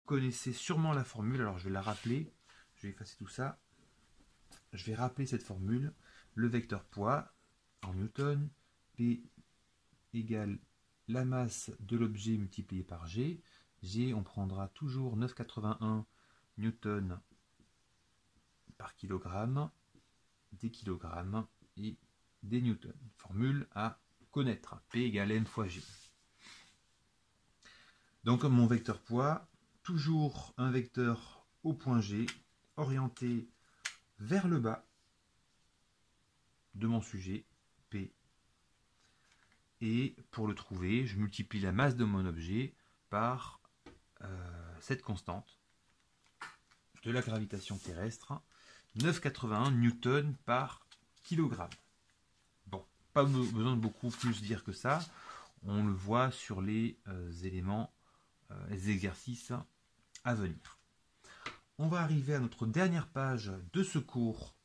connaissez sûrement la formule, alors je vais la rappeler, je vais effacer tout ça. Je vais rappeler cette formule. Le vecteur poids en newton, P égale la masse de l'objet multiplié par G. G, on prendra toujours 9,81 newton par kilogramme, des kilogrammes et des newtons. Formule à connaître. P égale M fois G. Donc mon vecteur poids, toujours un vecteur au point G, orienté vers le bas de mon sujet, P. Et pour le trouver, je multiplie la masse de mon objet par cette constante de la gravitation terrestre, 9,81 newton par kilogramme. Bon, pas besoin de beaucoup plus dire que ça. On le voit sur les éléments, les exercices à venir. On va arriver à notre dernière page de ce cours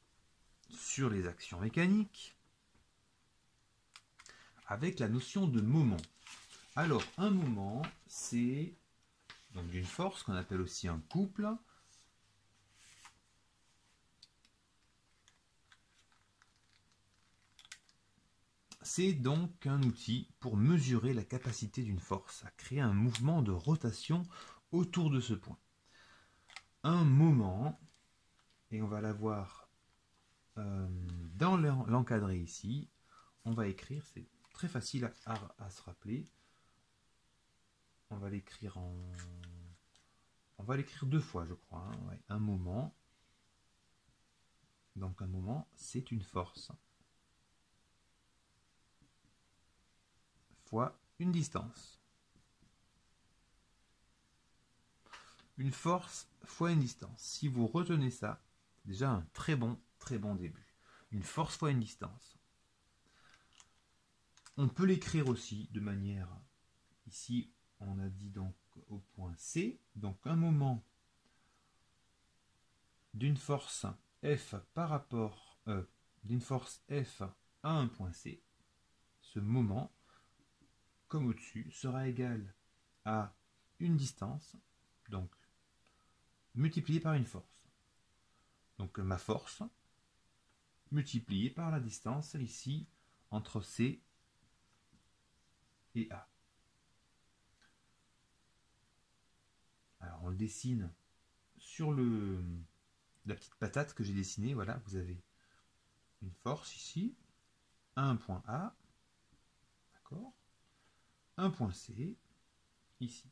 sur les actions mécaniques avec la notion de moment. Alors, un moment, c'est donc d'une force qu'on appelle aussi un couple. C'est donc un outil pour mesurer la capacité d'une force à créer un mouvement de rotation autour de ce point. Un moment, et on va l'avoir dans l'encadré ici, on va écrire, c'est très facile à se rappeler. On va l'écrire deux fois, je crois. Hein, ouais. Un moment. Donc un moment, c'est une force. Fois une distance. Une force fois une distance. Si vous retenez ça, c'est déjà un très bon début. Une force fois une distance. On peut l'écrire aussi de manière, ici on a dit donc au point C, donc un moment d'une force F par rapport, d'une force F à un point C, ce moment, comme au-dessus, sera égal à une distance, donc multiplié par une force. Donc ma force multipliée par la distance ici entre C et A. Alors on le dessine sur la petite patate que j'ai dessinée. Voilà, vous avez une force ici, un point A, d'accord, un point C ici.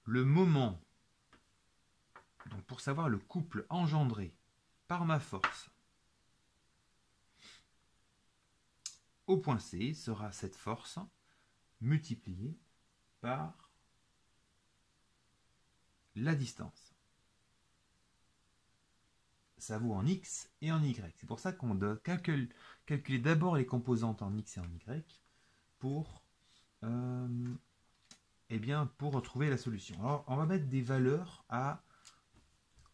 Le moment, donc pour savoir le couple engendré par ma force au point C, sera cette force multipliée par la distance. Ça vaut en X et en Y. C'est pour ça qu'on doit calculer d'abord les composantes en X et en Y pour, pour retrouver la solution. Alors, on va mettre des valeurs à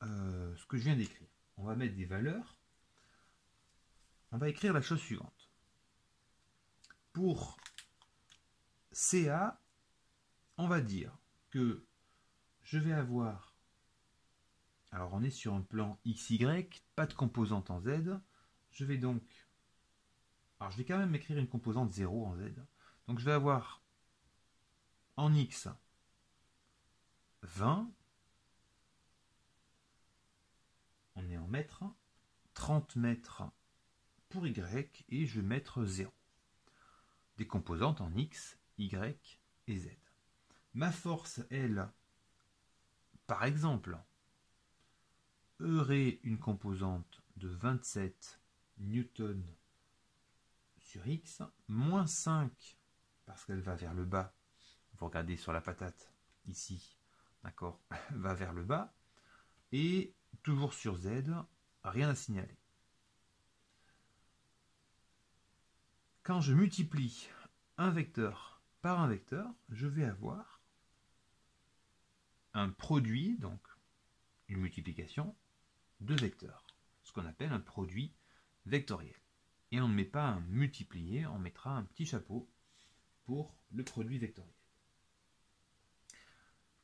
ce que je viens d'écrire. On va mettre des valeurs. On va écrire la chose suivante. Pour CA, on va dire que je vais avoir, alors on est sur un plan XY, pas de composante en Z, je vais donc, alors je vais quand même écrire une composante 0 en Z, donc je vais avoir en X 20, on est en mètres, 30 mètres pour Y, et je vais mettre 0. Des composantes en X, Y et Z. Ma force, elle, par exemple, aurait une composante de 27 newtons sur X, moins 5, parce qu'elle va vers le bas. Vous regardez sur la patate, ici, d'accord, va vers le bas. Et toujours sur Z, rien à signaler. Quand je multiplie un vecteur par un vecteur, je vais avoir un produit, donc une multiplication de vecteurs, ce qu'on appelle un produit vectoriel. Et on ne met pas un multiplié, on mettra un petit chapeau pour le produit vectoriel.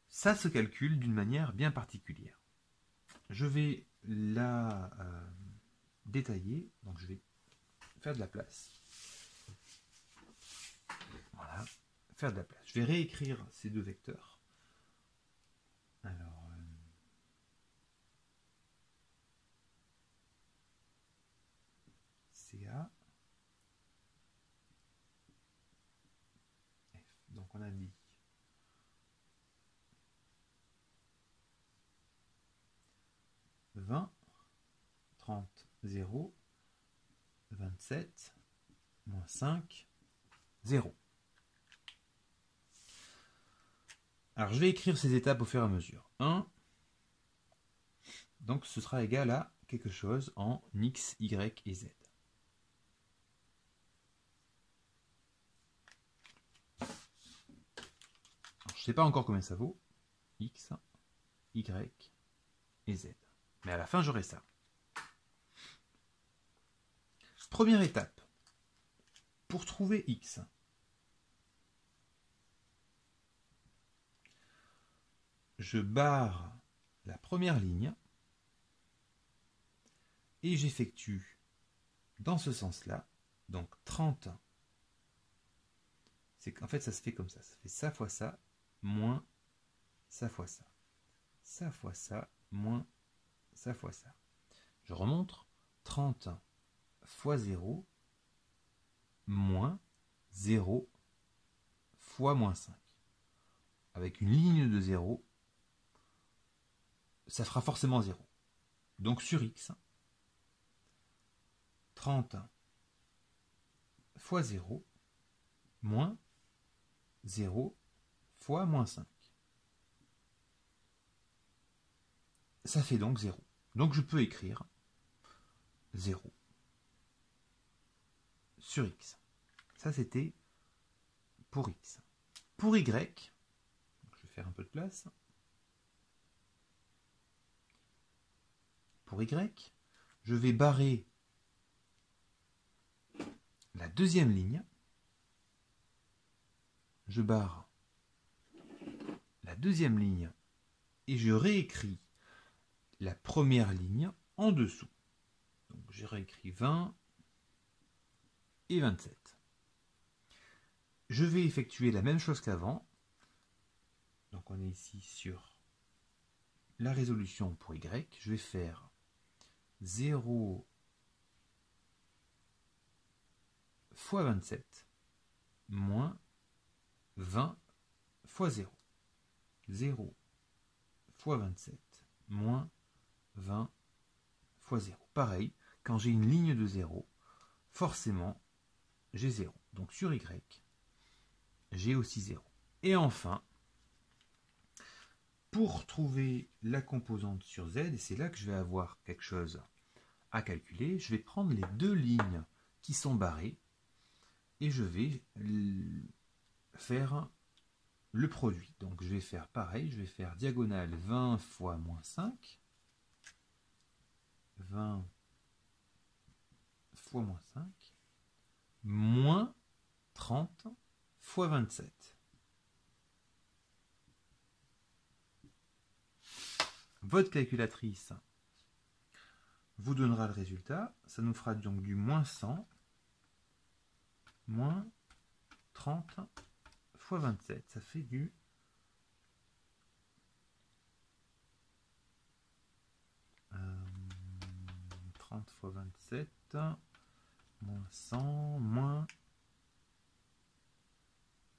Ça se calcule d'une manière bien particulière. Je vais la détailler, donc je vais faire de la place. Voilà, faire de la place. Je vais réécrire ces deux vecteurs. Alors, CA, F. Donc on a dit 20, 30, 0, 27, moins 5, 0. Alors je vais écrire ces étapes au fur et à mesure. 1, donc ce sera égal à quelque chose en x, y et z. Alors, je ne sais pas encore combien ça vaut. X, y et z. Mais à la fin, j'aurai ça. Première étape. Pour trouver x, je barre la première ligne et j'effectue dans ce sens-là, donc 30. C'est qu'en fait, ça se fait comme ça. Ça fait ça fois ça, moins ça fois ça. Ça fois ça, moins ça fois ça. Je remonte. 30 fois 0, moins 0 fois moins 5. Avec une ligne de 0, ça fera forcément 0. Donc sur x, 30 fois 0, moins 0 fois moins 5. Ça fait donc 0. Donc je peux écrire 0 sur x. Ça c'était pour x. Pour y, je vais faire un peu de place. Pour y, je vais barrer la deuxième ligne. Je barre la deuxième ligne et je réécris la première ligne en dessous. Donc j'ai réécrit 20 et 27. Je vais effectuer la même chose qu'avant. Donc on est ici sur la résolution pour y. Je vais faire 0 fois 27 moins 20 fois 0. 0 fois 27 moins 20 fois 0. Pareil, quand j'ai une ligne de 0, forcément, j'ai 0. Donc sur y, j'ai aussi 0. Et enfin, pour trouver la composante sur z, et c'est là que je vais avoir quelque chose à calculer, je vais prendre les deux lignes qui sont barrées et je vais faire le produit. Donc je vais faire pareil, je vais faire diagonale 20 fois moins 5, 20 fois moins 5, moins 30 fois 27. Votre calculatrice vous donnera le résultat. Ça nous fera donc du moins 100, moins 30 fois 27. Ça fait du 30 fois 27, moins 100, moins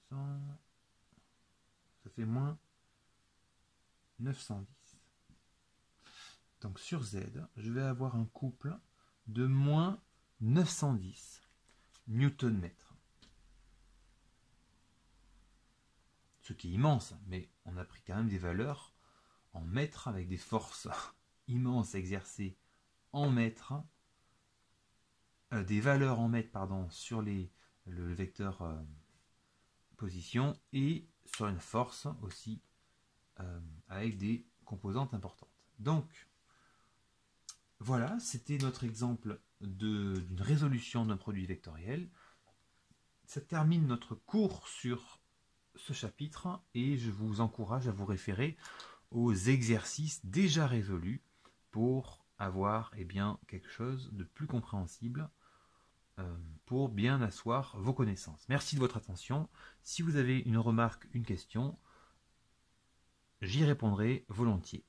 100, ça fait moins 910. Donc sur Z, je vais avoir un couple de moins 910 newton-mètres. Ce qui est immense, mais on a pris quand même des valeurs en mètres avec des forces immenses exercées en mètres, des valeurs en mètres pardon, sur le vecteur position et sur une force aussi avec des composantes importantes. Donc voilà, c'était notre exemple d'une résolution d'un produit vectoriel. Ça termine notre cours sur ce chapitre et je vous encourage à vous référer aux exercices déjà résolus pour avoir quelque chose de plus compréhensible pour bien asseoir vos connaissances. Merci de votre attention. Si vous avez une remarque, une question, j'y répondrai volontiers.